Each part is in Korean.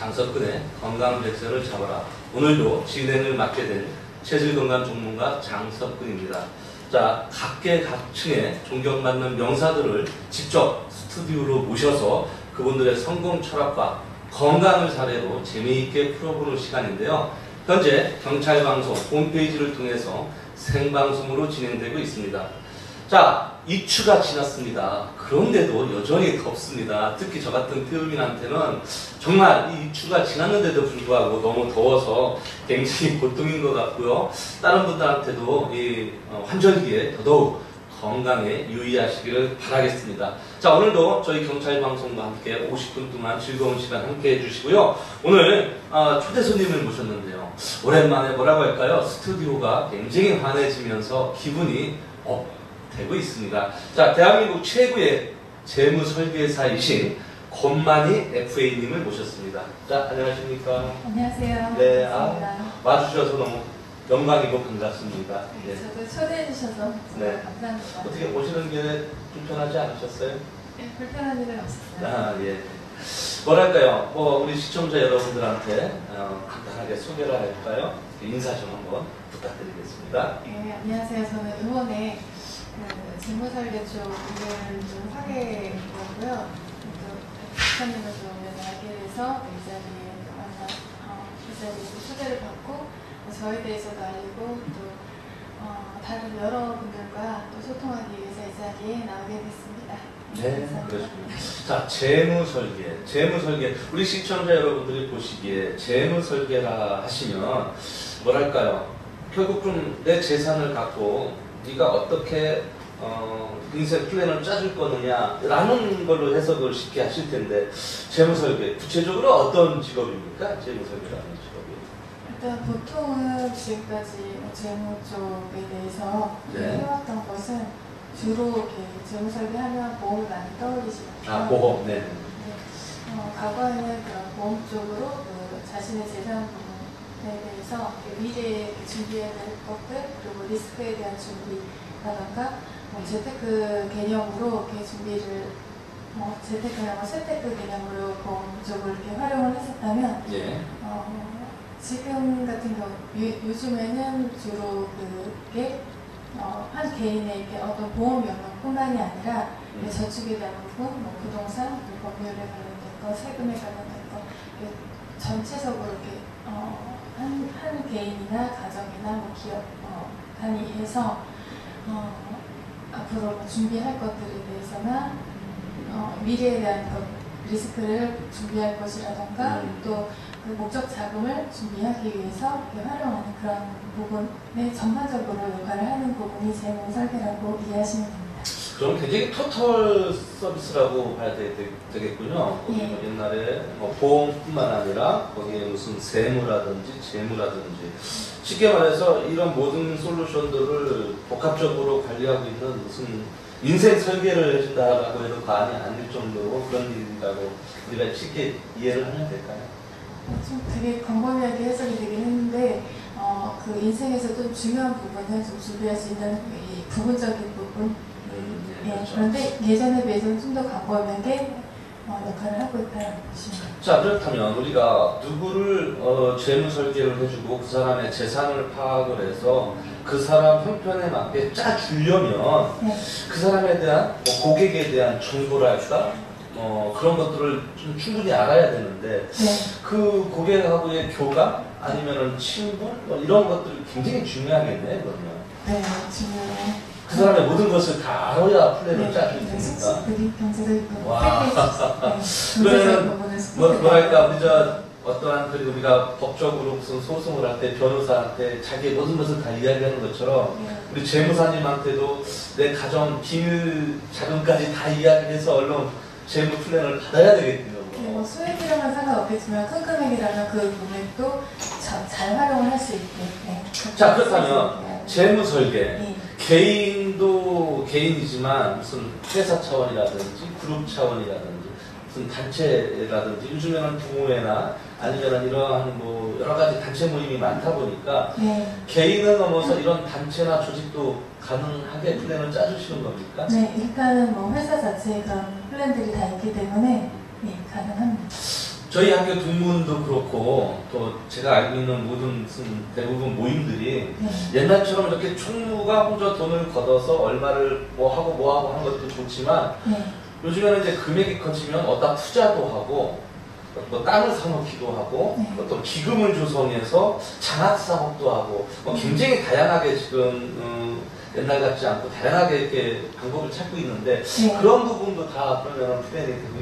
장석근의 건강백세를 잡아라. 오늘도 진행을 맡게 된 체질건강 전문가 장석근입니다. 자, 각계각층의 존경받는 명사들을 직접 스튜디오로 모셔서 그분들의 성공 철학과 건강을 사례로 재미있게 풀어보는 시간인데요. 현재 경찰방송 홈페이지를 통해서 생방송으로 진행되고 있습니다. 자, 입추가 지났습니다. 그런데도 여전히 덥습니다. 특히 저 같은 태음인한테는 정말 이 입추가 지났는데도 불구하고 너무 더워서 굉장히 고통인 것 같고요. 다른 분들한테도 이 환절기에 더더욱 건강에 유의하시기를 바라겠습니다. 자, 오늘도 저희 경찰방송과 함께 50분 동안 즐거운 시간 함께 해주시고요. 오늘 초대 손님을 모셨는데요. 오랜만에 뭐라고 할까요? 스튜디오가 굉장히 환해지면서 기분이 되고 있습니다. 자, 대한민국 최고의 재무설계사이신 권만희 FA님을 모셨습니다. 자, 안녕하십니까? 안녕하세요. 네, 반갑습니다. 와주셔서 너무 영광이고 반갑습니다. 네, 저도 초대해 주셔서 네. 감사합니다. 어떻게 오시는 길에 불편하지 않으셨어요? 네, 불편한 일은 없었어요. 아, 예. 뭐랄까요? 우리 시청자 여러분들한테 간단하게 소개를 할까요? 인사 좀 한번 부탁드리겠습니다. 네, 안녕하세요. 저는 의원의 재무설계 쪽 일을 좀 하게 되었고요. 또 박사님을 좀 알게 돼서 이 자리에 만나 이 자리에서 초대를 받고 저에 대해서도 알리고 또 다른 여러분들과 또 소통하기 위해서 이 자리에 나오게 됐습니다. 네, 그렇습니다. 자, 재무설계. 우리 시청자 여러분들이 보시기에 재무설계라 하시면 뭐랄까요? 결국 좀 내 재산을 갖고 네가 어떻게 인생 플랜을 짜줄 거느냐라는 걸로 해석을 쉽게 하실 텐데 재무설계, 구체적으로 어떤 직업입니까? 재무설계라는 직업이. 일단 보통은 지금까지 재무 쪽에 대해서 네. 해왔던 것은 주로 이렇게 재무 설계하면 보험을 많이 떠올리시죠. 아, 보험, 네. 과거에는 그런 보험 쪽으로 자신의 재산 부분에 대해서 미래에 준비해야 될 것들 그리고 리스크에 대한 준비라던가 재테크 개념으로 이렇게 준비를 재테크나 세테크 개념으로 보험 쪽을 이렇게 활용을 했었다면 예. 지금 같은 경우 요즘에는 주로 그게 한 개인의 이렇게 어떤 보험 영역뿐만이 아니라 저축에 대한 부분, 부동산, 법률에 관련된 것, 세금에 관련된 것 전체적으로 이렇게 한 개인이나 가정이나 기업 단위에서 앞으로 준비할 것들에 대해서나 미래에 대한 리스크를 준비할 것이라던가 또 그 목적 자금을 준비하기 위해서 활용하는 그런 부분에 전반적으로 역할을 하는 부분이 재무설계라고 이해하시면 됩니다. 그럼 굉장히 토탈 서비스라고 봐야 되겠군요. 예. 옛날에 보험뿐만 아니라 거기에 무슨 세무라든지 재무라든지 쉽게 말해서 이런 모든 솔루션들을 복합적으로 관리하고 있는 무슨 인생 설계를 해준다라고 해도 과언이 아닐 정도로 그런 일이라고 우리가 쉽게 이해를 하면 될까요? 좀 되게 광범위하게 해석이 되긴 했는데 그 인생에서 좀 중요한 부분을 좀 준비할 수 있는 이 부분적인 부분 네, 그렇죠. 그런데 예전에 비해서는 좀 더 광범위하게 역할을 하고 있다는 것입니다. 자, 그렇다면 우리가 누구를 재무 설계를 해주고 그 사람의 재산을 파악을 해서 그 사람 형편에 맞게 짜주려면 네. 그 사람에 대한 고객에 대한 정보랄까 그런 것들을 좀 충분히 알아야 되는데 네. 그 고객하고의 교감 아니면은 친분 이런 것들이 굉장히 중요하겠네 그러면. 네, 중요해요. 그 사람의 모든 것을 다 알아야 플랜을 네, 짤 수 있으니까. 수칙들이 경제적인 와. 그러면 뭐랄까 우리 어떠한 우리가 법적으로 무슨 소송을 할 때 변호사한테 자기의 모든 것을 다 이야기하는 것처럼 네. 우리 재무사님한테도 내 가정 비밀 자금까지 다 이야기해서 얼른 재무 플랜을 받아야 되겠군요. 뭐 수익이랑은 상관없겠지만 큰 금액이라면 그 금액도 잘 활용을 할 수 있게. 네. 자, 그렇다면 재무 설계 네. 개인도 개인이지만 무슨 회사 차원이라든지 그룹 차원이라든지 무슨 단체라든지 요즘에는 부모회나 아니면 이러한 여러 가지 단체 모임이 많다 보니까 네. 개인을 넘어서 이런 단체나 조직도 가능하게 플랜을 짜주시는 겁니까? 네, 일단은 회사 자체에 그런 플랜들이 다 있기 때문에 네, 가능합니다. 저희 학교 동문도 그렇고 또 제가 알고 있는 모든 대부분 모임들이 네. 옛날처럼 이렇게 총무가 혼자 돈을 걷어서 얼마를 뭐 하고 하는 것도 좋지만 네. 요즘에는 이제 금액이 커지면 어디다 투자도 하고 뭐 땅을 사놓기도 하고 네. 또 기금을 조성해서 장학 사업도 하고 뭐 굉장히 다양하게 지금 옛날 같지 않고 다양하게 이렇게 방법을 찾고 있는데 네. 그런 부분도 다 그러면 플랜이 되고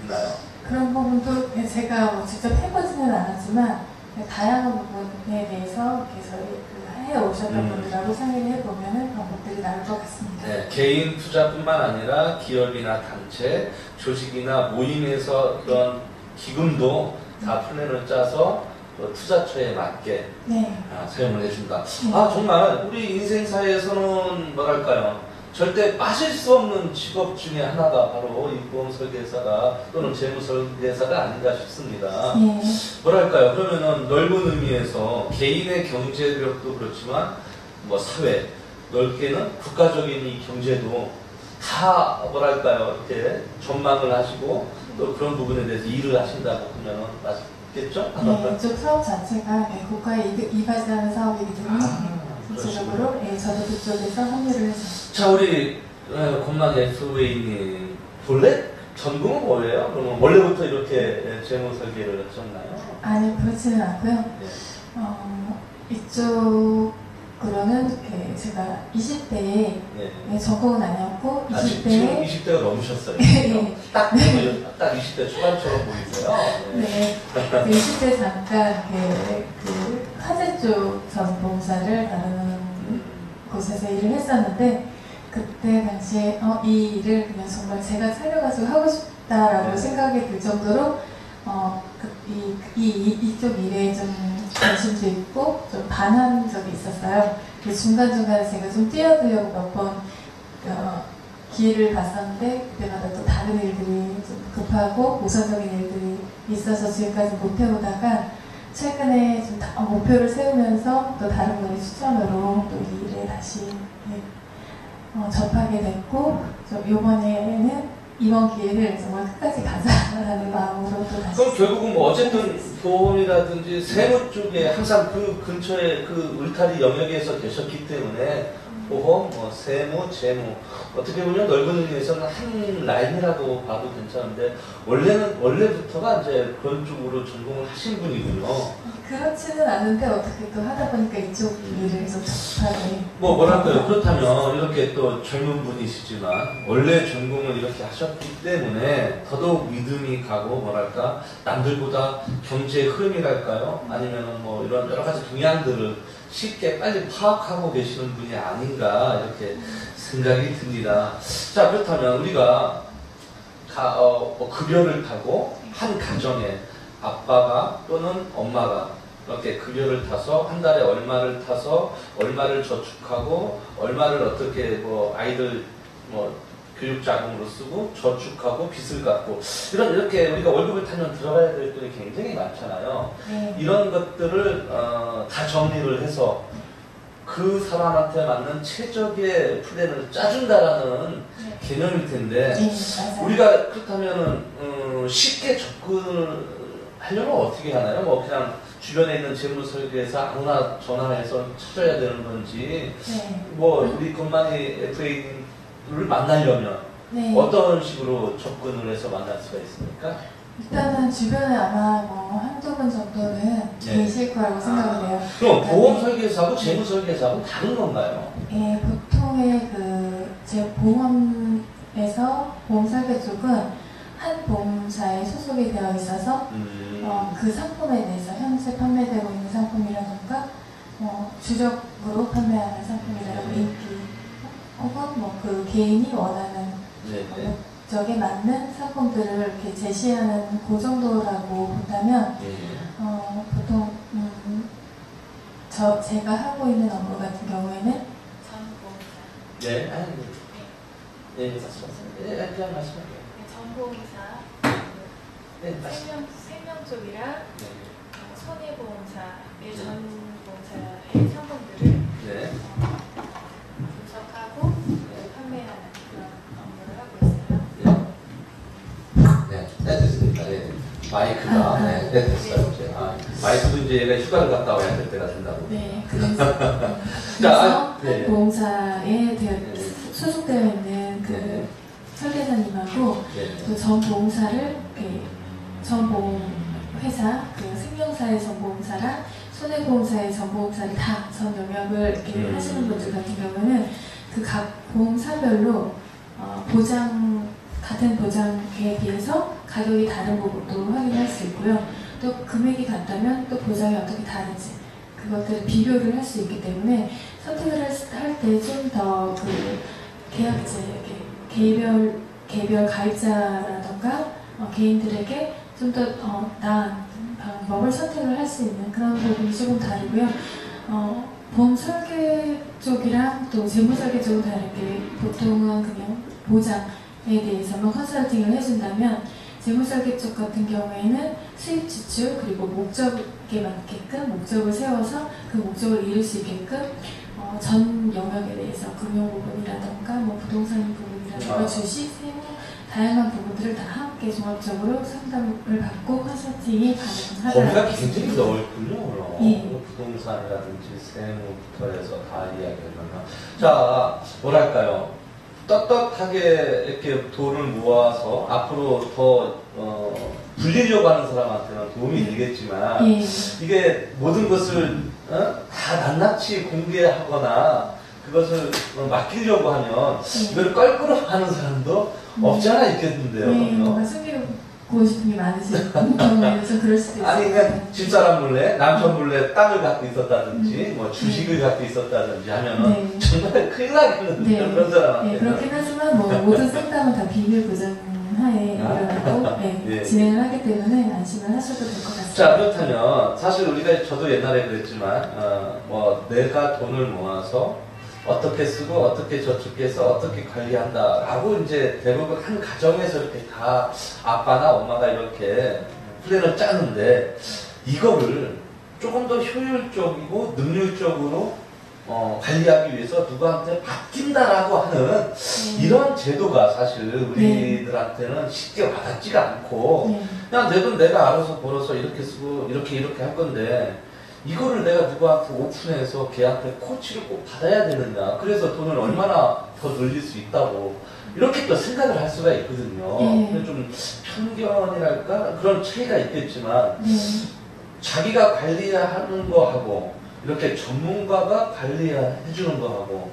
있나요? 그런 부분도 제가 뭐 직접 해보지는 않았지만 다양한 부분에 대해서 저희 해오셨던 분들하고 상의를 해보면 방법들이 나올 것 같습니다. 네, 개인 투자뿐만 아니라 기업이나 단체, 조직이나 모임에서 그런 기금도 다 플랜을 짜서 투자처에 맞게 네. 사용을 해준다. 네. 정말 우리 인생사에서는 뭐랄까요? 절대 빠질 수 없는 직업 중에 하나가 바로 이 보험 설계사가 또는 재무 설계사가 아닌가 싶습니다. 네. 뭐랄까요? 그러면은 넓은 의미에서 개인의 경제력도 그렇지만 뭐 사회, 넓게는 국가적인 이 경제도 다 뭐랄까요? 이렇게 전망을 하시고 또 그런 부분에 대해서 일을 하신다고 보면 맞겠죠? 네, 이쪽 사업 자체가 국가에 이바지하는 사업이기 때문에 전체적으로 저도 그쪽에서 합류를 해서. 자, 우리 권만 FA님 본래 전공은 뭐예요? 그러면 원래부터 이렇게 재무 설계를 하셨나요? 아니, 그렇지는 않고요. 네. 이쪽으로는 제가 20대에 네. 전공은 아니었고 지금 20대에 20대가 넘으셨어요. 네. 딱 20대 초반처럼 보이세요. 네. 20대 잠깐 그 화재 쪽 전공사를 다루는 곳에서 일을 했었는데 그때 당시에 이 일을 그냥 정말 제가 살려가지고 하고 싶다라고 네. 생각이 들 정도로 이쪽 일에 좀 관심도 있고 좀 반한 적이 있었어요. 중간중간에 제가 좀 뛰어들려고 몇 번 기회를 봤었는데 그때마다 또 다른 일들이 좀 급하고 우선적인 일들이 있어서 지금까지 못 해보다가 최근에 좀 목표를 세우면서 또 다른 분의 추천으로 또 이 일에 다시 접하게 됐고 이번 기회를 정말 끝까지 가자라는 마음으로 또 다시. 그럼 결국은 뭐 어쨌든 보험이라든지 세무 쪽에 항상 그 근처에 그 울타리 영역에서 계셨기 때문에 보험, 세무, 재무 어떻게 보면 넓은 의미에서는 한 라인이라고 봐도 괜찮은데 원래부터가 이제 그런 쪽으로 전공을 하신 분이군요. 그렇지는 않은데 어떻게 또 하다 보니까 이쪽 일을 좀 접하게. 뭐랄까요? 그렇다면 이렇게 또 젊은 분이시지만 원래 전공을 이렇게 하셨기 때문에 더더욱 믿음이 가고 뭐랄까 남들보다 경제의 흐름이랄까요? 아니면은 뭐 이런 여러 가지 동향들을 쉽게 빨리 파악하고 계시는 분이 아닌가 이렇게 생각이 듭니다. 자, 그렇다면 우리가 급여를 타고 한 가정에 아빠가 또는 엄마가 이렇게 급여를 타서 한 달에 얼마를 타서 얼마를 저축하고 얼마를 어떻게 아이들 교육 자금으로 쓰고 저축하고 빚을 갚고 이렇게 우리가 월급을 타면 들어가야 될 돈이 굉장히 많잖아요. 네. 이런 것들을 다 정리를 해서 그 사람한테 맞는 최적의 플랜을 짜준다라는 개념일 텐데 맞아요. 우리가 그렇다면은 쉽게 접근을 하려면 어떻게 하나요? 그냥 주변에 있는 재무 설계사 아무나 전화해서 찾아야 되는 건지 우리 건만이 FA를 만나려면 어떤 식으로 접근을 해서 만날 수가 있습니까? 일단은 주변에 아마 한두 분 정도는 계실 거라고 생각을 해요. 그럼 보험 설계사하고 재무 설계사하고 다른 건가요? 예, 보통의 제 보험에서 보험 설계 쪽은 한 보험사에 소속이 되어 있어서 그 상품에 대해서 현재 판매되고 있는 상품이라든가 주력으로 판매하는 상품이라든가 인기 혹은 그 개인이 원하는 목적에 맞는 상품들을 이렇게 제시하는 그 정도라고 본다면 보통 제가 하고 있는 업무 같은 경우에는 전보험사 그냥 말씀하세요. 전보험사 생명 쪽이랑 손해보험사의 전보험사의 상품들을 분석하고 판매하는 그런 업무를 하고 있어요. 됐습니다. 마이크가 하세요? 와이프도 이제 얘가 휴가를 갔다 와야 될 때가 된다고. 네, 그래서 네. 보험사에 네. 소속되어 있는 그 네. 설계사님하고 네. 또 전보험사를 전보험회사, 그 생명사의 전보험사랑 손해보험사의 전보험사를 다 전 영역을 이렇게 하시는 분들 같은 경우는 그 각 보험사별로 같은 보장에 비해서 가격이 다른 부분도 확인할 수 있고요. 또 금액이 같다면 또 보장이 어떻게 다른지 그것들을 비교를 할 수 있기 때문에 선택을 할 때 좀 더 그 계약제, 개별 가입자라던가 개인들에게 좀 더 나은 방법을 선택을 할 수 있는 그런 부분이 조금 다르고요. 보험 설계 쪽이랑 또 재무 설계 쪽은 다르게 보통은 그냥 보장에 대해서만 컨설팅을 해준다면 재무 설계 쪽 같은 경우에는 수입 지출 그리고 목적에 맞게끔 목적을 세워서 그 목적을 이룰 수 있게끔 전 영역에 대해서 금융 부분이라던가 뭐 부동산 부분이라던가 주식, 세무 다양한 부분들을 다 함께 종합적으로 상담을 받고 컨설팅이 가능하다. 범위가 굉장히 넓군요. 예. 부동산이라든지 세무부터 해서 다 이야기하면 자 뭐랄까요 떳떳하게 이렇게 돈을 모아서 앞으로 더 불리려고 하는 사람한테는 도움이 되겠지만 예. 이게 모든 것을 다 낱낱이 공개하거나 그것을 맡기려고 하면 이걸 껄끄러워하는 사람도 없지 않아 있겠는데요. 네, 뭔가 숨기고 싶은 게 많으신 경우에는 좀 그럴 수도 있어요. 아니 그냥 집사람 몰래 남편 몰래 땅을 갖고 있었다든지 뭐 주식을 갖고 있었다든지 하면은 네. 정말 큰일 나겠는데요. 네. 그런 사람한테. 네, 그렇긴 하지만 뭐 모든 상담은 다 비밀 보장 하에 일어나고 예. 진행을 하기 때문에 안심을 하셔도 될 것 같습니다. 자 그렇다면 사실 우리가 저도 옛날에 그랬지만 뭐 내가 돈을 모아서 어떻게 쓰고 어떻게 저축해서 어떻게 관리한다라고 이제 대부분 한 가정에서 이렇게 다 아빠나 엄마가 이렇게 플랜을 짜는데 이거를 조금 더 효율적이고 능률적으로 관리하기 위해서 누구한테 맡긴다라고 하는 이런 제도가 사실 우리들한테는 쉽게 와닿지가 않고 네. 그냥 내 돈 내가 알아서 벌어서 이렇게 쓰고 이렇게 할 건데 이거를 내가 누구한테 오픈해서 걔한테 코치를 꼭 받아야 되느냐 그래서 돈을 얼마나 더 늘릴 수 있다고 이렇게 또 생각을 할 수가 있거든요. 네. 좀 편견이랄까 그런 차이가 있겠지만 네. 자기가 관리하는 거하고 이렇게 전문가가 관리해주는 거하고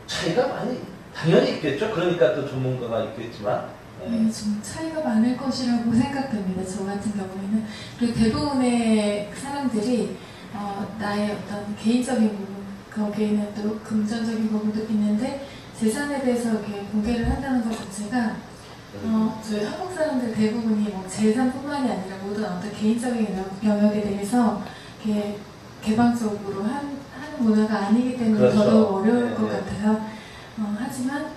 차이가 많이 당연히 있겠죠. 그러니까 또 전문가가 있겠지만 네, 좀 차이가 많을 것이라고 생각됩니다. 저 같은 경우에는. 그리고 대부분의 사람들이 나의 어떤 개인적인 부분, 거기에는 또 금전적인 부분도 있는데 재산에 대해서 이렇게 공개를 한다는 것 자체가 저희 한국 사람들 대부분이 뭐 재산뿐만이 아니라 모든 어떤 개인적인 영역에 대해서 이렇게 개방적으로 하는 문화가 아니기 때문에 그렇죠. 더더욱 어려울 네, 것 네. 같아요. 하지만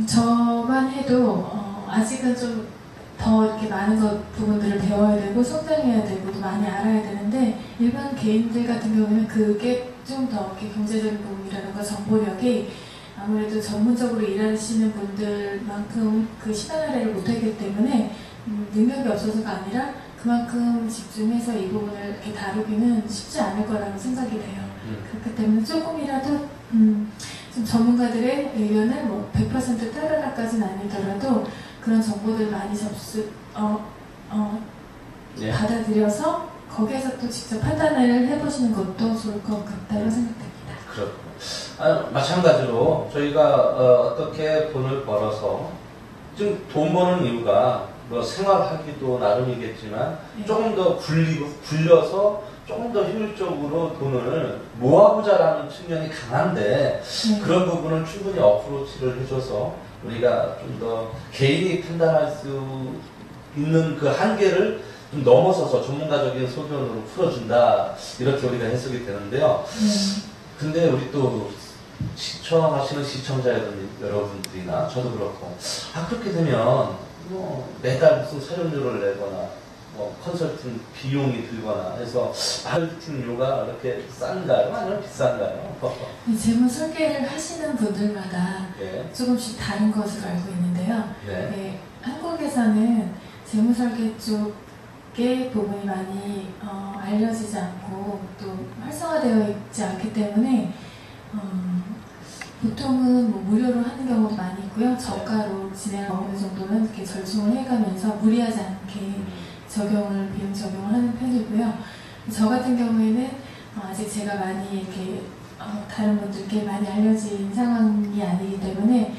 저만 해도 아직은 좀 더 이렇게 많은 부분들을 배워야 되고 성장해야 되고 또 많이 알아야 되는데 일반 개인들 같은 경우는 그게 좀 더 이렇게 경제적인 부분이라든가 정보력이 아무래도 전문적으로 일하시는 분들만큼 그 시간 할애를 못하기 때문에 능력이 없어서가 아니라 그만큼 집중해서 이 부분을 이렇게 다루기는 쉽지 않을 거라고 생각이 돼요. 그렇기 때문에 조금이라도 좀 전문가들의 의견을 뭐 100% 따르라까지는 아니더라도 그런 정보들 많이 예. 받아들여서 거기에서 또 직접 판단을 해보시는 것도 좋을 것 같다고 생각됩니다. 그렇고 마찬가지로 저희가 어떻게 돈을 벌어서 지금 돈 버는 이유가 뭐 생활하기도 나름이겠지만 네. 조금 더 굴려서 조금 더 효율적으로 돈을 모아보자라는 측면이 강한데 네. 그런 부분을 충분히 어프로치를 해줘서 우리가 좀 더 개인이 판단할 수 있는 그 한계를 좀 넘어서서 전문가적인 소견으로 풀어준다 이렇게 우리가 해석이 되는데요. 근데 우리 또 시청하시는 시청자 여러분들이나 저도 그렇고 그렇게 되면 뭐 매달 무슨 사용료를 내거나 뭐 컨설팅 비용이 들거나 해서 컨설팅료가 이렇게 싼가요? 아니면 비싼가요? 재무 설계를 하시는 분들마다 네. 조금씩 다른 것으로 알고 있는데요. 네. 네, 한국에서는 재무 설계 쪽 게 부분이 많이 알려지지 않고 또 활성화되어 있지 않기 때문에 보통은 뭐 무료로 하는 경우도 많이 있고요. 저가로 진행하고 어느 정도는 이렇게 절충을 해가면서 무리하지 않게 비용 적용을 하는 편이고요. 저 같은 경우에는 아직 제가 많이 이렇게 다른 분들께 많이 알려진 상황이 아니기 때문에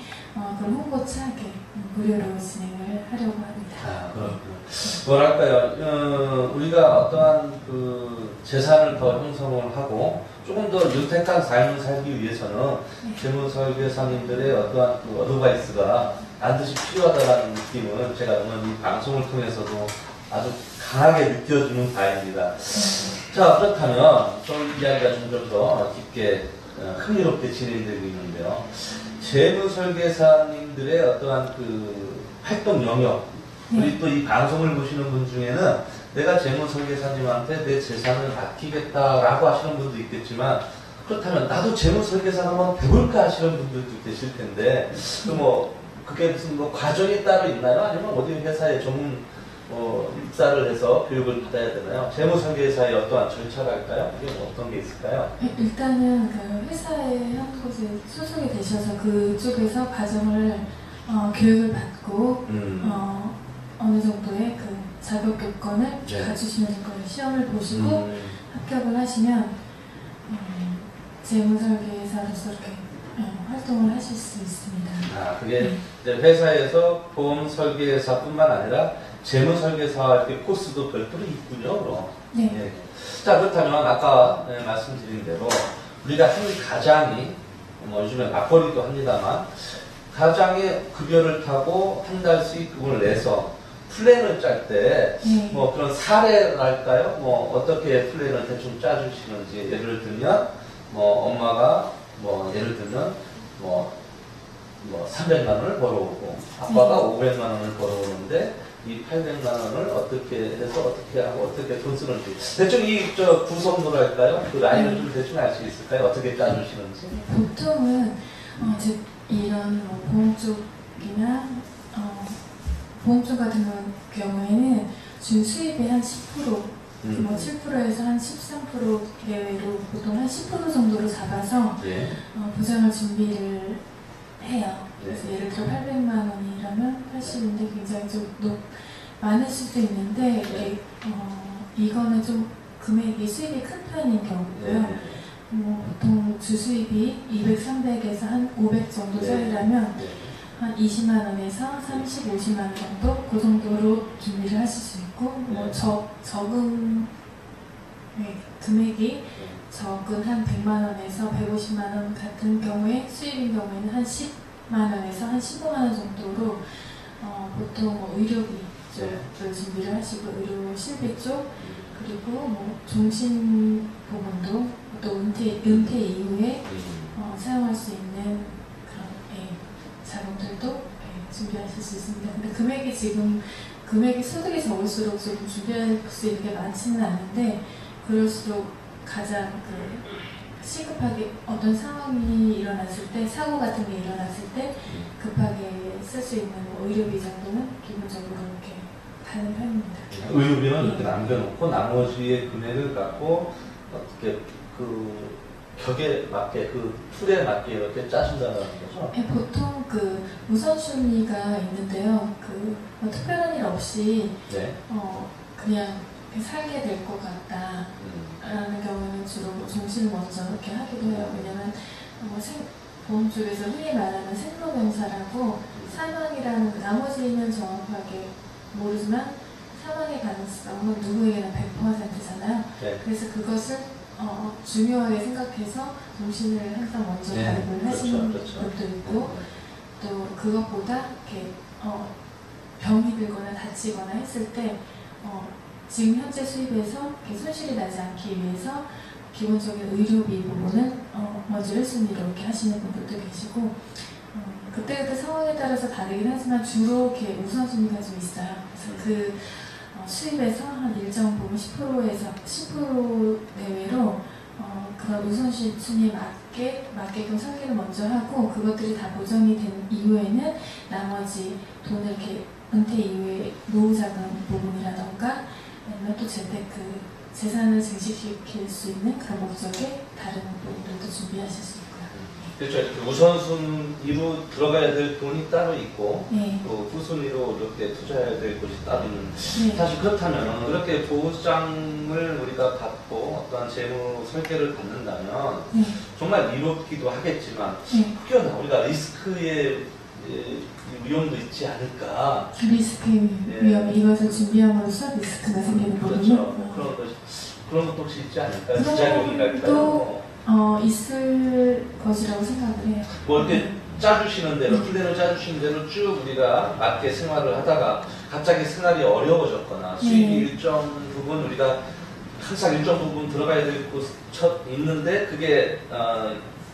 그런 홍보차 이렇게 무료로 진행을 하려고 합니다. 아, 그렇군요. 뭐랄까요, 우리가 어떠한 그 재산을 더 형성을 하고 조금 더 윤택한 삶을 살기 위해서는 재무설계사님들의 어떠한 그 어드바이스가 반드시 필요하다는 느낌을 제가 오늘 이 방송을 통해서도 아주 강하게 느껴주는 바입니다. 자, 그렇다면 좀 이야기가 점점 더 깊게 흥미롭게 진행되고 있는데요. 재무설계사님들의 어떠한 그 활동 영역, 우리 또 이 방송을 보시는 분 중에는 내가 재무설계사님한테 내 재산을 맡기겠다라고 하시는 분도 있겠지만, 그렇다면 나도 재무설계사 한번 배울까 하시는 분들도 계실 텐데, 그게 무슨 과정이 따로 있나요? 아니면 어디 회사에 전문 입사를 해서 교육을 받아야 되나요? 재무설계사의 어떠한 절차랄까요? 이게 어떤 게 있을까요? 일단은 그 회사에 한 곳에 소속이 되셔서 그쪽에서 과정을 교육을 받고 어느 정도의 그 자격 요건을 갖추시면 될 거예요. 시험을 보시고 합격을 하시면 재무설계사로서 이렇게 활동을 하실 수 있습니다. 아, 그게 이제 회사에서 보험 설계사뿐만 아니라 재무설계사 이렇게 코스도 별도로 있군요, 그럼. 네. 네. 자, 그렇다면 아까 말씀드린 대로 우리가 한 가장이 요즘에 맞벌이도 합니다만 가장이 급여를 타고 한 달 수익금을 내서 플랜을 짤 때 그런 사례랄까요? 어떻게 플랜을 대충 짜주시는지 예를 들면 엄마가 예를 들면 300만 원을 벌어오고 아빠가 500만 원을 벌어오는데 이 800만 원을 어떻게 해서 어떻게 하고 어떻게 돈 쓰는지 대충 이 구성도랄까요? 그 라인을 좀 대충 알 수 있을까요? 어떻게 짜주시는지? 보통은 즉 이런 보험 쪽이나 보험 쪽 같은 경우에는 주 수입의 한 10%, 7%에서 한 13% 내외로 보통 한 10% 정도로 잡아서 보장을 준비를 해요. 그래서 예를 들어 800만 원이라면 80인데 굉장히 좀 많을 수도 있는데 이거는 좀 금액이 수입이 큰 편인 경우고요. 보통 주 수입이 200, 300에서 한 500 정도 짜리라면 한 20만 원에서 30, 50만 원 정도 그 정도로 준비를 하실 수 있고 적은 금액이 적은 한 100만 원에서 150만 원 같은 경우에 수입인 경우에는 한 10만 원에서 한 15만 원 정도로 보통 의료비 쪽을 준비를 하시고 의료 실비 쪽 그리고 종신 부분도 또 은퇴 이후에 사용할 수 있는 그런 자금들도 준비하실 수 있습니다. 근데 금액이 소득이 적을수록 좀 준비할 수 있는 게 많지는 않은데 그럴수록 가장 시급하게 어떤 상황이 일어났을 때 사고 같은 게 일어났을 때 급하게 쓸 수 있는 의료비 정도는 기본적으로 이렇게 하는 편입니다. 의료비는 이렇게 남겨놓고 나머지의 금액을 갖고 어떻게 격에 맞게 툴에 맞게 이렇게 짜준다는 거죠? 네, 보통 우선순위가 있는데요. 특별한 일 없이 그냥 살게 될 것 같다 라는 경우는 주로 종신을 먼저 이렇게 하기도 해요. 왜냐면 보험 쪽에서 흔히 말하는 생로병사라고 사망이라는 나머지는 정확하게 모르지만 사망의 가능성은 누구에게나 100%잖아요. 그래서 그것을 중요하게 생각해서 종신을 항상 먼저 가입을 하시는 분도 있고 또 그것보다 이렇게 병이 들거나 다치거나 했을 때 지금 현재 수입에서 손실이 나지 않기 위해서 기본적인 의료비 부분은 먼저 1순위로 이렇게 하시는 분들도 계시고 그때그때 상황에 따라서 다르긴 하지만 주로 이렇게 우선순위가 좀 있어요. 그래서 수입에서 한 일정 부분 10%에서 10% 내외로 그런 우선순위에 맞게끔 설계를 먼저 하고 그것들이 다 보정이 된 이후에는 나머지 돈을 이렇게 은퇴 이후에 노후자금 부분이라던가 아니면 또 재테크, 재산을 증식시킬 수 있는 그런 목적의 다른 부분들도 준비하실 수 있고요. 그렇죠. 이렇게 우선순위로 들어가야 될 돈이 따로 있고 네. 또 후순위로 이렇게 투자해야 될 곳이 따로 있는. 네. 사실 그렇다면 그렇게 보장을 우리가 받고 어떠한 재무 설계를 받는다면 네. 정말 이롭기도 하겠지만 네. 혹여나 우리가 리스크의 위험도 있지 않을까. 리스크 예. 위험, 이것을 준비함으로써 리스크가 생기는 부분은 그렇죠. 그런 것도 혹시 있지 않을까요? 그런 부작용이랄까요? 있을 것이라고 생각을 해요. 뭐 이렇게 짜주시는 대로, 플랜을 짜주시는 대로 쭉 우리가 맞게 생활을 하다가 갑자기 생활이 어려워졌거나 수입이 일정 부분 우리가 항상 일정 부분 들어가야 될 곳 있는데 그게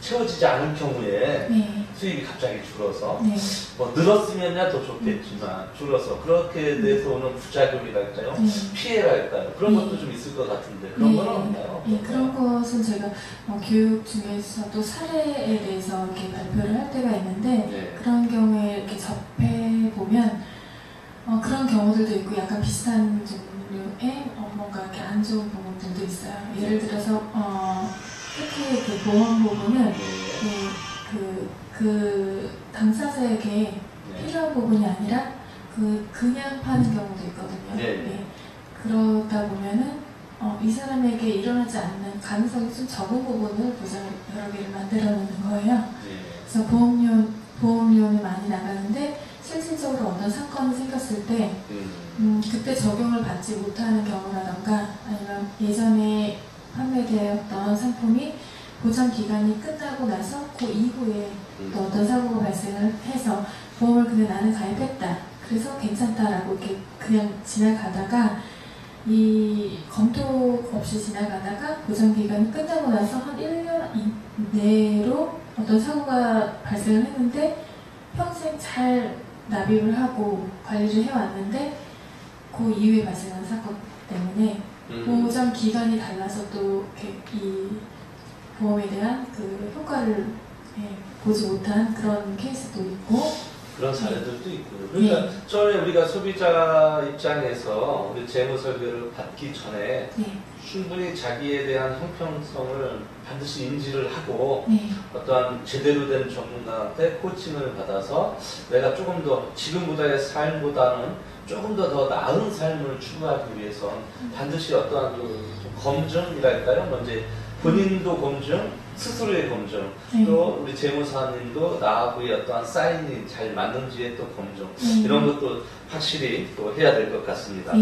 채워지지 않을 경우에 네. 수입이 갑자기 줄어서 네. 뭐 늘었으면야 더 좋겠지만 줄어서 그렇게 돼서 오는 부작용이랄까요? 네. 피해랄까요? 그런 네. 것도 좀 있을 것 같은데 그런 건 없나요? 예, 그런 것은 제가 교육 중에서도 사례에 대해서 이렇게 발표를 할 때가 있는데 네. 그런 경우에 이렇게 접해 보면 그런 경우들도 있고 약간 비슷한 종류의 뭔가 이렇게 안 좋은 부분들도 있어요. 예를 들어서 특히 그 보험 부분은 그 당사자에게 네. 필요한 부분이 아니라 그냥 파는 경우도 있거든요. 네. 예. 그러다 보면은 이 사람에게 일어나지 않는 가능성이 좀 적은 부분을 보장을 여러 개를 만들어 놓는 거예요. 네. 그래서 보험료는 많이 나가는데 실질적으로 어떤 사건이 생겼을 때 그때 적용을 받지 못하는 경우라던가 아니면 예전에 판매되었던 상품이 보장 기간이 끝나고 나서 그 이후에 또 어떤 사고가 발생을 해서 보험을 근데 나는 가입했다. 그래서 괜찮다라고 이렇게 그냥 지나가다가 이 검토 없이 지나가다가 보장 기간이 끝나고 나서 한 1년 내로 어떤 사고가 발생을 했는데 평생 잘 납입을 하고 관리를 해왔는데 그 이후에 발생한 사건 때문에 보장 기간이 달라서 또 이렇게 이 보험에 대한 그 효과를 보지 못한 그런 케이스도 있고 그런 사례들도 있고요. 그러니까 처음에 우리가 소비자 입장에서 우리 재무 설계를 받기 전에 충분히 자기에 대한 형평성을 반드시 인지를 하고 어떠한 제대로 된 전문가한테 코칭을 받아서 내가 조금 더 지금보다의 삶보다는 조금 더 나은 삶을 추구하기 위해서 반드시 어떠한 그 검증이랄까요? 먼저 본인도 검증, 스스로의 검증, 또 우리 재무사님도 나하고의 어떠한 사인이 잘 맞는지의 또 검증 이런 것도 확실히 또 해야 될 것 같습니다.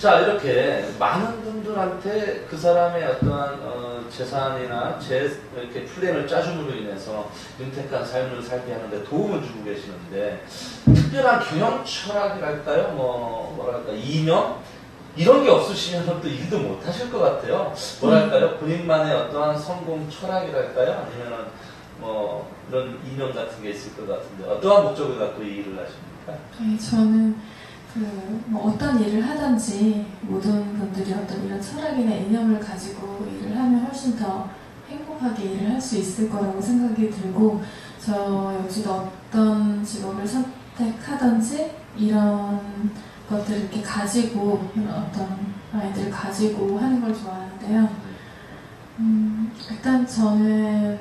자, 이렇게 많은 분들한테 그 사람의 어떠한 재산이나 이렇게 플랜을 짜줌으로 인해서 윤택한 삶을 살게 하는데 도움을 주고 계시는데 특별한 경영 철학이랄까요? 뭐랄까 이념? 이런 게 없으시면 또 일도 못 하실 것 같아요. 뭐랄까요? 본인만의 어떠한 성공 철학이랄까요? 아니면은 뭐 이런 이념 같은 게 있을 것 같은데 어떠한 목적을 갖고 이 일을 하십니까? 저는 뭐 어떤 일을 하든지 모든 분들이 어떤 이런 철학이나 이념을 가지고 일을 하면 훨씬 더 행복하게 일을 할 수 있을 거라고 생각이 들고 저 역시도 어떤 직업을 선택하든지 이런 것들을 이렇게 가지고 어떤 아이들을 가지고 하는 걸 좋아하는데요. 일단 저는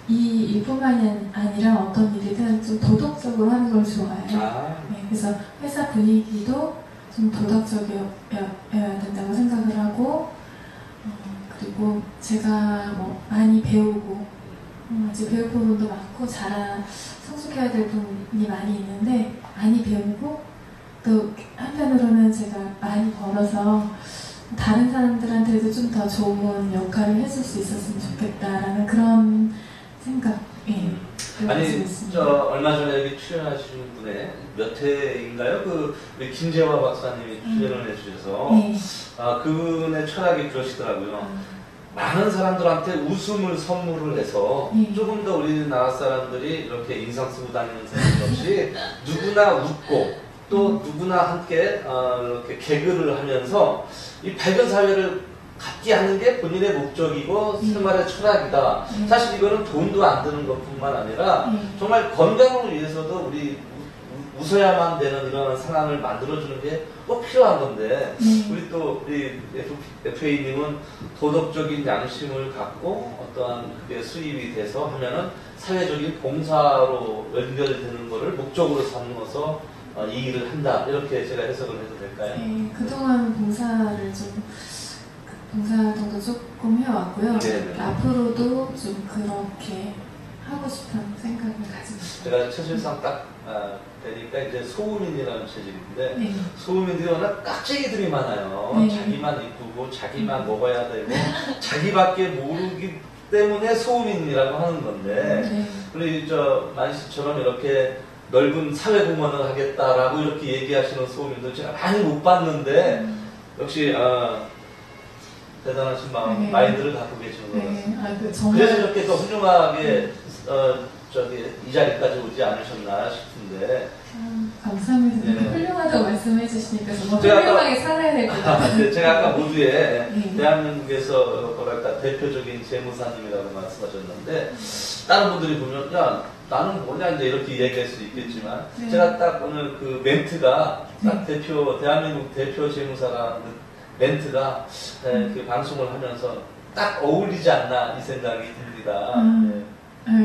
이 일뿐만이 아니라 어떤 일이든 좀 도덕적으로 하는 걸 좋아해요. 그래서 회사 분위기도 좀 도덕적이어야 된다고 생각을 하고 그리고 제가 뭐 많이 배우고 아직 배울 부분도 많고 성숙해야 될 부분이 많이 있는데 많이 배우고 또 한편으로는 제가 많이 벌어서 다른 사람들한테도 좀 더 좋은 역할을 해줄 수 있었으면 좋겠다라는 그런 생각. 아니, 얼마 전에 여기 출연하신 분의 몇 회인가요? 우리 김재화 박사님이 출연을 해주셔서 그분의 철학이 그러시더라고요. 많은 사람들한테 웃음을 선물을 해서 조금 더 우리나라 사람들이 이렇게 인상 쓰고 다니는 사람 없이 누구나 웃고 또 누구나 함께 이렇게 개그를 하면서 이 밝은 사회를 갖게 하는 게 본인의 목적이고 생활의 철학이다. 사실 이거는 돈도 안 드는 것뿐만 아니라 정말 건강을 위해서도 우리 웃어야만 되는 이런 상황을 만들어주는 게 꼭 필요한 건데 우리 FA님은 도덕적인 양심을 갖고 어떠한 그게 수입이 돼서 하면은 사회적인 봉사로 연결되는 거를 목적으로 삼어서 이 일을 한다 이렇게 제가 해석을 해도 될까요? 네, 그동안 봉사 활동도 조금 해왔고요. 네네. 앞으로도 좀 그렇게 하고 싶은 생각을 가지고 있어요. 제가 체질상 딱 되니까 이제 소음인이라는 체질인데 네. 소음인들이 워낙 깍쟁이들이 많아요. 네. 자기만 이쁘고 자기만 먹어야 되고 자기밖에 모르기 때문에 소음인이라고 하는 건데 네. 우리 저 만씨처럼 이렇게 넓은 사회공헌을 하겠다라고 이렇게 얘기하시는 소음인들 제가 많이 못 봤는데 역시 대단하신 마음, 네. 마인드를 갖고 계시는 것 같습니다. 네. 그래서 이렇게 더 훌륭하게 이 자리까지 오지 않으셨나 싶은데. 감사합니다. 네. 훌륭하다고 말씀해 주시니까 정말 제가 훌륭하게 살아야 될 것 같아요. 제가 아까 모두에 네. 대한민국에서 뭐랄까 대표적인 재무사님이라고 말씀하셨는데 다른 분들이 보면 야 나는 뭐냐 이제 이렇게 얘기할 수 있겠지만 네. 제가 딱 오늘 그 멘트가 딱 대한민국 대표 재무사라는 멘트가 그 방송을 하면서 딱 어울리지 않나 이 생각이 듭니다. 네.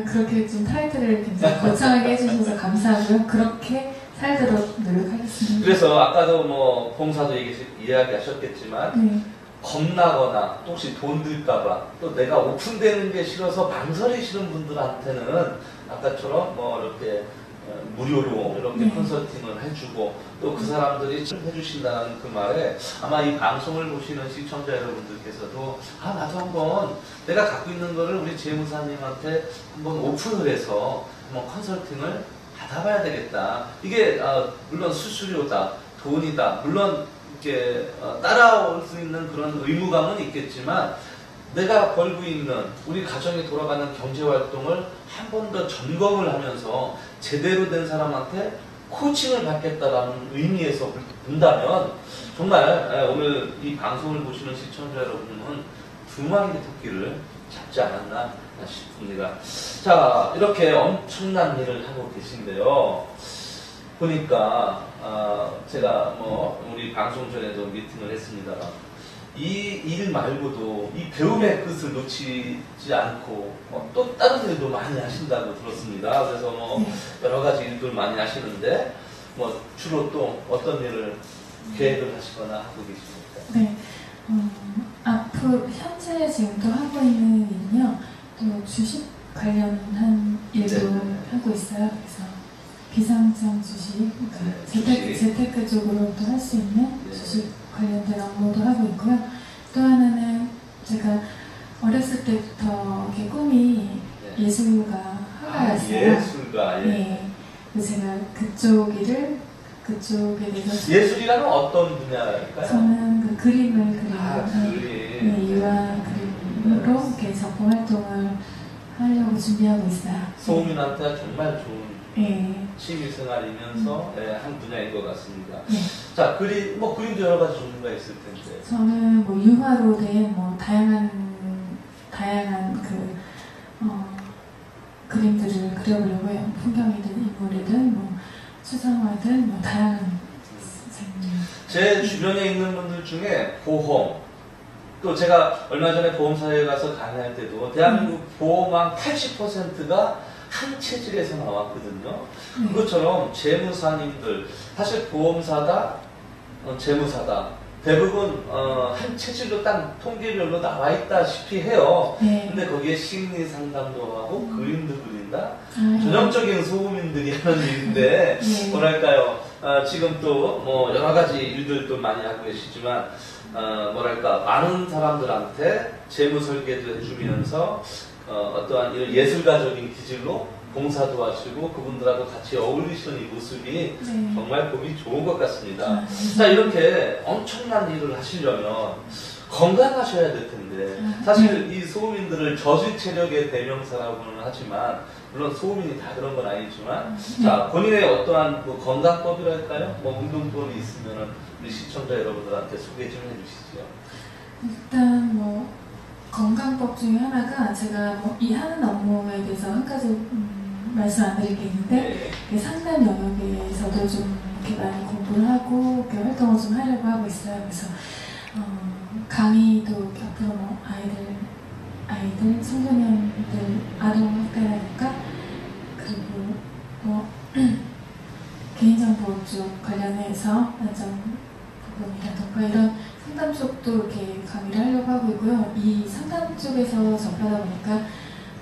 그렇게 좀 타이틀을 굉장히 거창하게 해주셔서 감사하고요. 그렇게 살도록 노력하겠습니다. 그래서 아까도 뭐 봉사도 이야기하셨겠지만 네. 겁나거나 또 혹시 돈 들까봐 또 내가 오픈되는 게 싫어서 망설이시는 분들한테는 아까처럼 뭐 이렇게 무료로 이렇게 컨설팅을 해주고 또 그 사람들이 해주신다는 그 말에 아마 이 방송을 보시는 시청자 여러분들께서도 나도 한번 내가 갖고 있는 거를 우리 재무사님한테 한번 오픈을 해서 한번 컨설팅을 받아봐야 되겠다. 이게 물론 수수료다, 돈이다. 물론 이렇게 따라올 수 있는 그런 의무감은 있겠지만 내가 벌고 있는 우리 가정이 돌아가는 경제활동을 한 번 더 점검을 하면서 제대로 된 사람한테 코칭을 받겠다라는 의미에서 본다면 정말 오늘 이 방송을 보시는 시청자 여러분은 두 마리의 토끼를 잡지 않았나 싶습니다. 자, 이렇게 엄청난 일을 하고 계신데요. 보니까 제가 뭐 우리 방송 전에도 미팅을 했습니다만 이 일 말고도 이 배움의 끝을 놓치지 않고 또 다른 일도 많이 하신다고 들었습니다. 그래서 뭐 여러 가지 일들 많이 하시는데 뭐 주로 또 어떤 일을 계획을 하시거나 하고 계십니까? 네. 앞으로 현재 지금 또 하고 있는 일은요. 또 주식 관련한 일도 하고 있어요. 그래서 비상장 주식, 그러니까 재테크 쪽으로 또 할 수 있는 주식 관련된 업무도 하고 있고요. 또 하나는 제가 어렸을 때부터 이렇게 꿈이 예술가 화가였어요. 예술가. 네. 그래서 제가 그쪽에 대해서 예술이라는 어떤 분야일까요? 저는 그 그림을 그리는 그림. 유화 그림으로 이렇게 작품 활동을 하려고 준비하고 있어요. 소음인한테 정말 좋은 네. 취미생활이면서 한 분야인 것 같습니다. 네. 자, 그림도 여러 가지 종류가 있을 텐데. 저는 뭐 유화로 된 뭐 다양한 그 그림들을 그려보려고 해요. 풍경이든 인물이든 뭐 추상화든 뭐 다양한 제 주변에 있는 분들 중에 보험, 또 제가 얼마 전에 보험사에 가서 강의할 때도 대한민국 보험왕 80%가 한 체질에서 나왔거든요. 그것처럼 재무사님들, 사실 보험사다, 재무사다. 대부분 한 체질로 딱 통계별로 나와 있다시피 해요. 근데 거기에 심리 상담도 하고 그림도 그린다. 전형적인 소음인들이 하는 일인데 뭐랄까요? 지금 또 뭐 여러 가지 일들도 많이 하고 계시지만 뭐랄까 많은 사람들한테 재무 설계도 해주면서 어떠한 이런 예술가적인 기질로 봉사도 하시고 그분들하고 같이 어울리시는 이 모습이 정말 보기 좋은 것 같습니다. 자, 이렇게 엄청난 일을 하시려면 건강하셔야 될 텐데 사실 이 소음인들을 저질 체력의 대명사라고는 하지만 물론 소음인이 다 그런 건 아니지만 자, 본인의 어떠한 그 건강법이랄까요? 뭐 운동법이 있으면 우리 시청자 여러분들한테 소개 좀 해주시죠. 일단 뭐 건강법 중에 하나가 제가 뭐 이 하는 업무에 대해서 한 가지 말씀 안 드릴 게 있는데 상담 영역에서도 좀 이렇게 많이 공부를 하고 이렇게 활동을 좀 하려고 하고 있어요. 그래서 강의도 이렇게 앞으로 뭐 아이들, 청소년들, 아동학대라든가 그리고 뭐 개인정보 쪽 관련해서 안전 부분이라든가 이런 상담 쪽도 이렇게 강의를 하려고 하고 있고요. 이 상담 쪽에서 접하다 보니까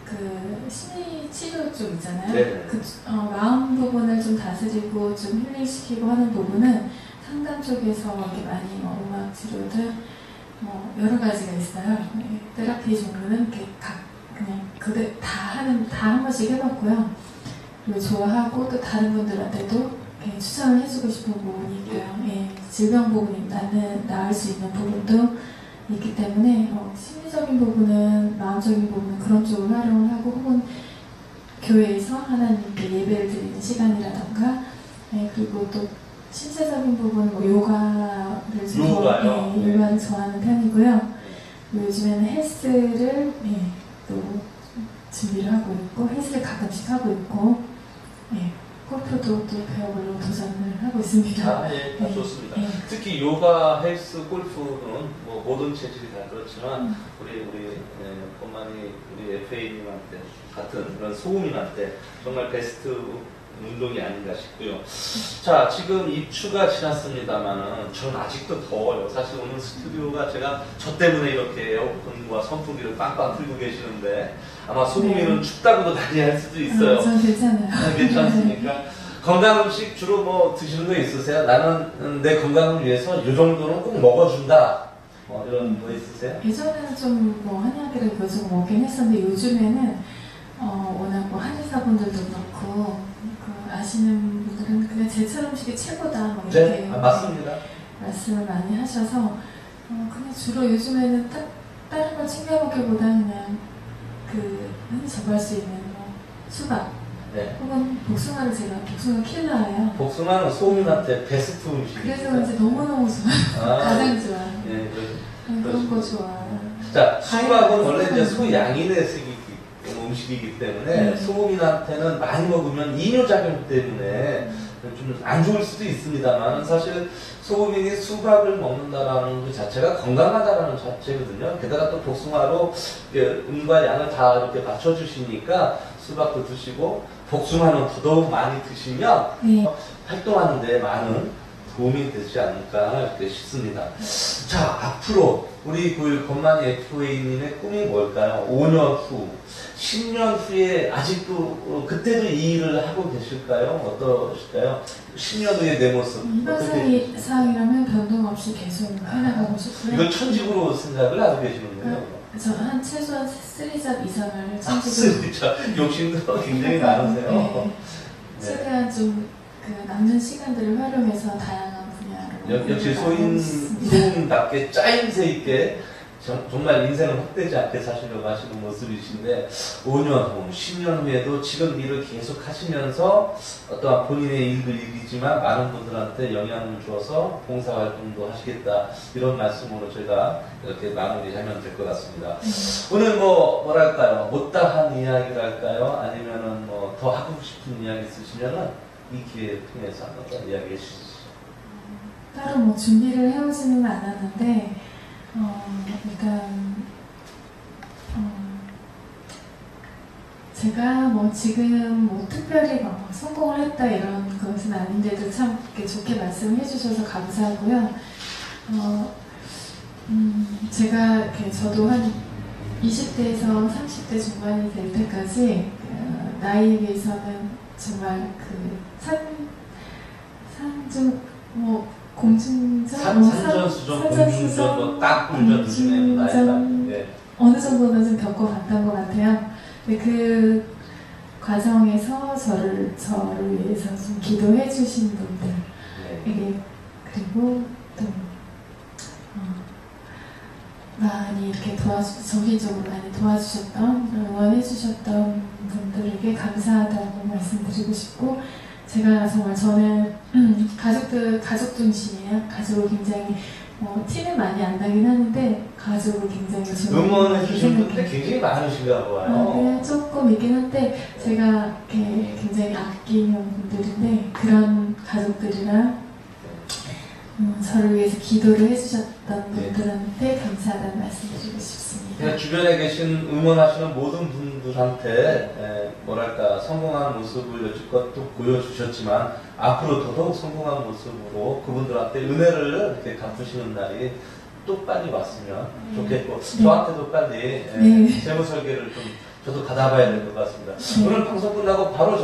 그 심리 치료 쪽 있잖아요. 네. 그 마음 부분을 좀 다스리고 좀 힐링시키고 하는 부분은 상담 쪽에서 이렇게 많이 뭐 음악 치료든 뭐 여러 가지가 있어요. 테라피 종류는 이렇게 그냥 그게 다 한 번씩 해봤고요. 그리고 좋아하고 또 다른 분들한테도 추천을 해주고 싶은 부분이 있고요. 질병 부분이 나을 수 있는 부분도 있기 때문에 심리적인 부분은 마음적인 부분은 그런 쪽을 활용을 하고 혹은 교회에서 하나님께 예배를 드리는 시간이라던가 그리고 또 신체적인 부분 뭐 요가를 요가를 좋아하는 편이고요. 요즘에는 헬스를 또 준비를 하고 있고 헬스를 가끔씩 하고 있고 골프도 또 배워보려고 도전을 하고 있습니다. 좋습니다. 특히 요가, 헬스, 골프는 뭐 모든 체질이 다 그렇지만 우리 뿐만이 우리 FA님한테 같은 그런 소음인한테 정말 베스트 운동이 아닌가 싶고요. 자, 지금 입추가 지났습니다만은 저는 아직도 더워요. 사실 오늘 스튜디오가 제가 저 때문에 이렇게 에어컨과 선풍기를 빵빵 틀고 계시는데 아마 소금이는 춥다고도 다니할 수도 있어요. 전 괜찮아요. 괜찮습니까? 건강 음식 주로 뭐 드시는 거 있으세요? 나는 내 건강을 위해서 이 정도는 꼭 먹어준다. 뭐 이런 거 있으세요? 예전에는 좀 뭐 한약을 계속 먹긴 했었는데 요즘에는 워낙 뭐 한의사분들도 그렇고 아시는 분들은 그냥 제철 음식이 최고다 뭐 이렇게 맞습니다. 말씀을 많이 하셔서 그냥 주로 요즘에는 다른 걸 챙겨 먹기보다 그냥 흔히 접할 수 있는 뭐 수박 혹은 복숭아가 킬러예요. 복숭아는 소민한테 베스트 음식이에요. 그래서 이제 너무너무 좋아요. 가장 좋아요. 그런 거 좋아요. 자, 수박은 원래 이제 소양인의 음식이기 때문에 소민한테는 많이 먹으면 이뇨작용 때문에 좀 안 좋을 수도 있습니다만 사실 소민이 수박을 먹는다라는 그 자체가 건강하다라는 자체거든요. 게다가 또 복숭아로 음과 양을 다 이렇게 맞춰주시니까 수박도 드시고 복숭아는 더더욱 많이 드시면 활동하는데 많은 도움이 되지 않을까 이렇게 싶습니다. 자, 앞으로 우리 그 건만이 FA님의 꿈이 뭘까요? 5년 후, 10년 후에 아직도 그때도 이 일을 하고 계실까요? 어떠실까요? 10년 후에 내 모습. 이번 사항이라면 변동 없이 계속 해나가고 싶고요. 이건 천직으로 생각을 하고 계시는 거예요? 저 한 최소한 3잡 이상을 천직으로. 3잡? 욕심도 굉장히 많으세요. 최대한 좀 남는 시간들을 활용해서 다양한 분야로 역시 소인답게 짜임새 있게 정말 인생을 헛되지 않게 사시려고 하시는 모습이신데 5년 후, 10년 후에도 지금 일을 계속 하시면서 어떠한 본인의 일도 일이지만 많은 분들한테 영향을 주어서 봉사활동도 하시겠다 이런 말씀으로 저희가 이렇게 마무리하면 될 것 같습니다. 오늘 뭐랄까요? 못다한 이야기랄까요? 아니면은 뭐 더 하고 싶은 이야기 있으시면은 이 기회를 통해서 한번 이야기해 주시죠. 따로 뭐 준비를 해오지는 않았는데 일단 제가 뭐 지금 뭐 특별히 막 성공을 했다 이런 것은 아닌데도 참 이렇게 좋게 말씀해 주셔서 감사하고요. 제가 이렇게 저도 한 20대에서 30대 중반이 될 때까지 나이에 비해서는 정말 산중 뭐 공중전, 산전수전, 공중전, 땅굴전 공중전 어느 정도는 좀 겪어봤던 것 같아요. 근데 그 과정에서 저를 위해서 좀 기도해 주신 분들에게 그리고 또 많이 이렇게 정신적으로 많이 도와주셨던 응원해 주셨던 분들에게 감사하다고 말씀드리고 싶고 제가 정말 저는 가족 중심이에요. 가족을 굉장히 티는 많이 안 나긴 하는데 가족을 굉장히 응원해 주신 분들이 굉장히 많으신가 봐요. 네, 조금 있긴 한데 제가 이렇게 굉장히 아끼는 분들인데 그런 가족들이랑 저를 위해서 기도를 해주셨던 분들한테 감사하다는 말씀드리고 싶습니다. 그냥 주변에 계신 응원하시는 모든 분들한테 뭐랄까 성공한 모습을 여지껏 또 보여주셨지만 앞으로 더더욱 성공한 모습으로 그분들한테 은혜를 이렇게 갚으시는 날이 또 빨리 왔으면 좋겠고 저한테도 빨리 재무 설계를 좀 저도 받아봐야 될 것 같습니다. 오늘 방송 끝나고 바로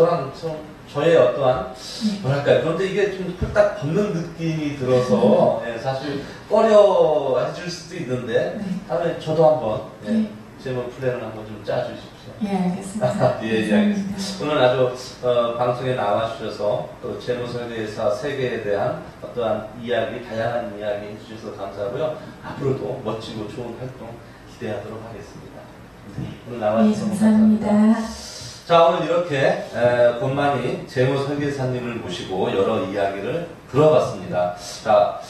저의 어떠한 뭐랄까요. 그런데 이게 좀 홀딱 벗는 느낌이 들어서 사실 꺼려해줄 수도 있는데 다음에 저도 한번 재무 플랜을 한번 좀 짜주십시오. 예, 알겠습니다. 예, 알겠습니다. 오늘 아주 방송에 나와주셔서 또 재무설계사 세계에 대한 어떠한 이야기, 다양한 이야기 해주셔서 감사하고요. 앞으로도 멋지고 좋은 활동 기대하도록 하겠습니다. 오늘 나와주셔서 감사합니다. 자, 오늘 이렇게 권만희 재무설계사님을 모시고 여러 이야기를 들어봤습니다. 자,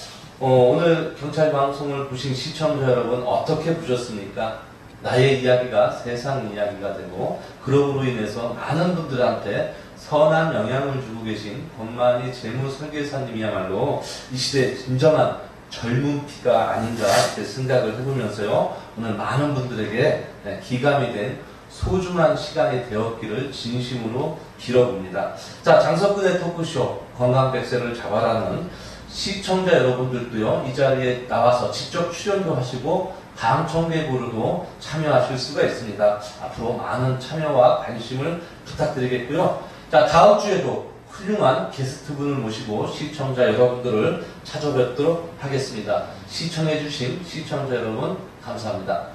오늘 경찰 방송을 보신 시청자 여러분 어떻게 보셨습니까? 나의 이야기가 세상 이야기가 되고 그러므로 인해서 많은 분들한테 선한 영향을 주고 계신 권만희 재무설계사님이야말로 이 시대의 진정한 젊은 피가 아닌가 이렇게 생각을 해보면서요. 오늘 많은 분들에게 기감이 된 소중한 시간이 되었기를 진심으로 빌어봅니다. 자, 장석근의 토크쇼 건강백세를 잡아라는 시청자 여러분들도요. 이 자리에 나와서 직접 출연도 하시고 방청객으로도 참여하실 수가 있습니다. 앞으로 많은 참여와 관심을 부탁드리겠고요. 자, 다음 주에도 훌륭한 게스트분을 모시고 시청자 여러분들을 찾아뵙도록 하겠습니다. 시청해주신 시청자 여러분 감사합니다.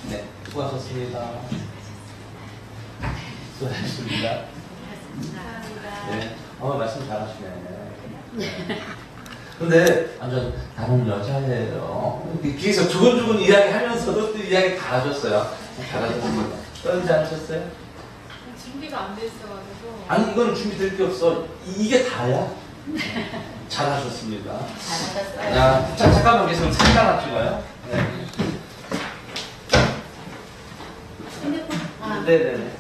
네, 수고하셨습니다. 수고하셨습니다. 네, 말씀 잘하시네. 근데 완전 나는 여자예요. 뒤에서 조근조근 이야기하면서도 또 이야기 다 하셨어요. 잘하셨습니다. 떨리지 않으셨어요? 준비가 안 돼 있어가지고. 아니 이건 준비될 게 없어. 이게 다야. 잘하셨습니다. 잘하셨어요. 야, 잠깐만 계시면 사진 하나 찍어요. 네. 핸드폰? 아. 네네네.